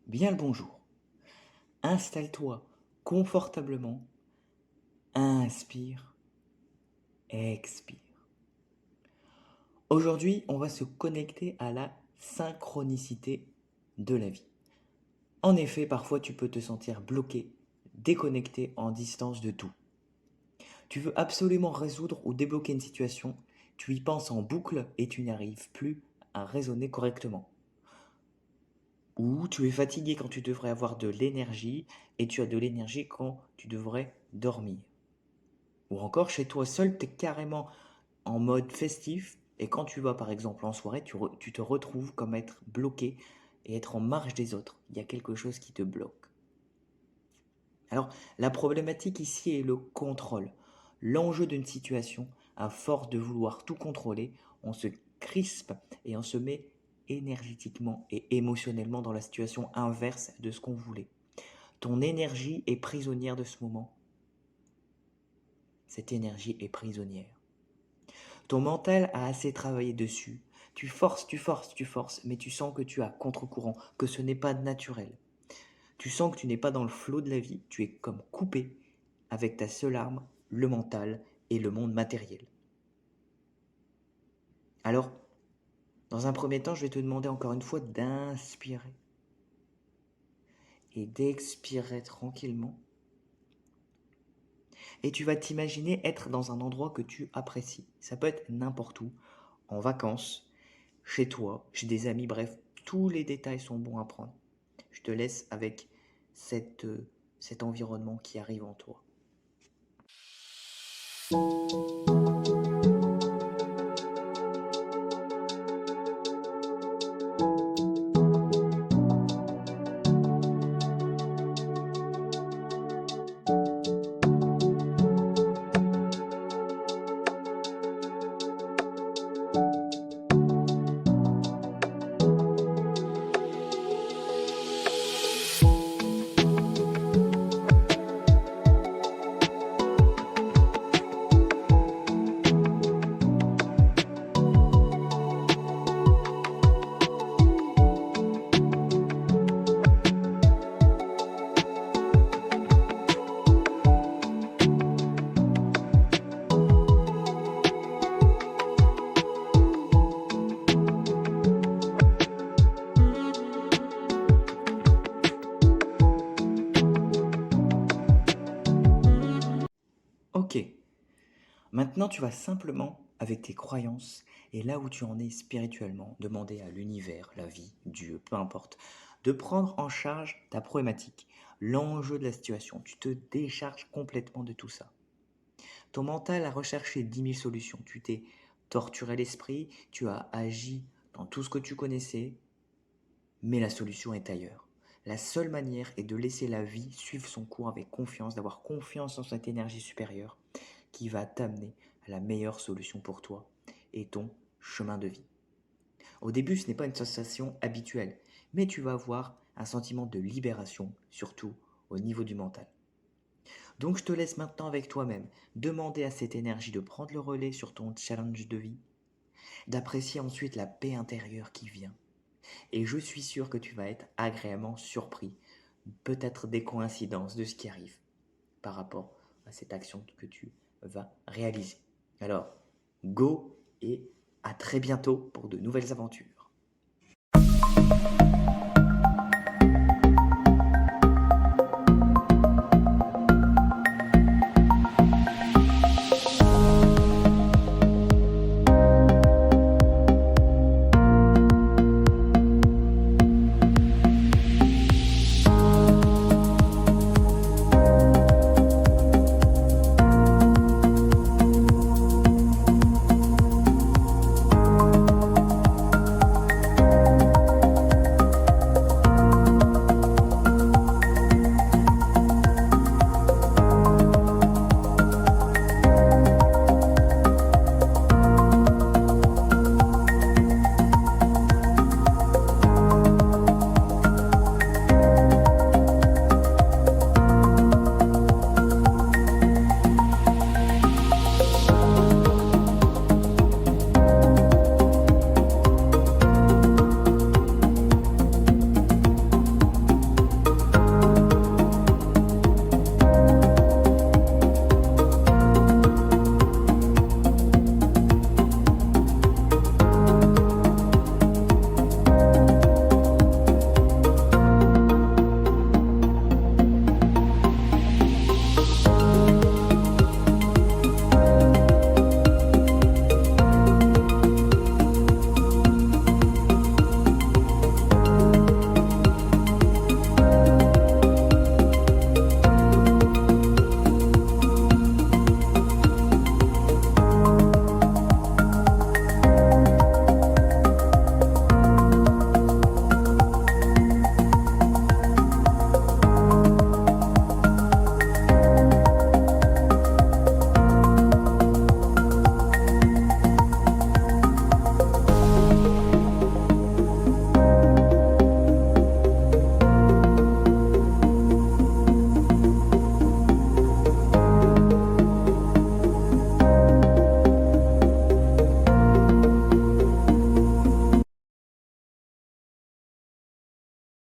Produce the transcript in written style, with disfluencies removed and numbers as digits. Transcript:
Bien le bonjour. Installe-toi confortablement, inspire, expire. Aujourd'hui, on va se connecter à la synchronicité de la vie. En effet, parfois tu peux te sentir bloqué, déconnecté en distance de tout. Tu veux absolument résoudre ou débloquer une situation, tu y penses en boucle et tu n'arrives plus à raisonner correctement. Ou tu es fatigué quand tu devrais avoir de l'énergie et tu as de l'énergie quand tu devrais dormir. Ou encore, chez toi seul, tu es carrément en mode festif et quand tu vas par exemple en soirée, tu te retrouves comme être bloqué et être en marge des autres. Il y a quelque chose qui te bloque. Alors, la problématique ici est le contrôle. L'enjeu d'une situation, à force de vouloir tout contrôler, on se crispe et on se met énergétiquement et émotionnellement dans la situation inverse de ce qu'on voulait. Ton énergie est prisonnière de ce moment. Cette énergie est prisonnière. Ton mental a assez travaillé dessus. Tu forces, tu forces, tu forces, mais tu sens que tu as contre-courant, que ce n'est pas naturel. Tu sens que tu n'es pas dans le flot de la vie, tu es comme coupé avec ta seule arme, le mental et le monde matériel. Alors, dans un premier temps, je vais te demander encore une fois d'inspirer et d'expirer tranquillement. Et tu vas t'imaginer être dans un endroit que tu apprécies. Ça peut être n'importe où, en vacances, chez toi, chez des amis, bref, tous les détails sont bons à prendre. Je te laisse avec cet environnement qui arrive en toi. Ok, maintenant tu vas simplement, avec tes croyances et là où tu en es spirituellement, demander à l'univers, la vie, Dieu, peu importe, de prendre en charge ta problématique, l'enjeu de la situation. Tu te décharges complètement de tout ça. Ton mental a recherché 10 000 solutions. Tu t'es torturé l'esprit, tu as agi dans tout ce que tu connaissais, mais la solution est ailleurs. La seule manière est de laisser la vie suivre son cours avec confiance, d'avoir confiance en cette énergie supérieure qui va t'amener à la meilleure solution pour toi et ton chemin de vie. Au début, ce n'est pas une sensation habituelle, mais tu vas avoir un sentiment de libération, surtout au niveau du mental. Donc je te laisse maintenant avec toi-même demander à cette énergie de prendre le relais sur ton challenge de vie, d'apprécier ensuite la paix intérieure qui vient. Et je suis sûr que tu vas être agréablement surpris, peut-être des coïncidences de ce qui arrive par rapport à cette action que tu vas réaliser. Alors, go et à très bientôt pour de nouvelles aventures.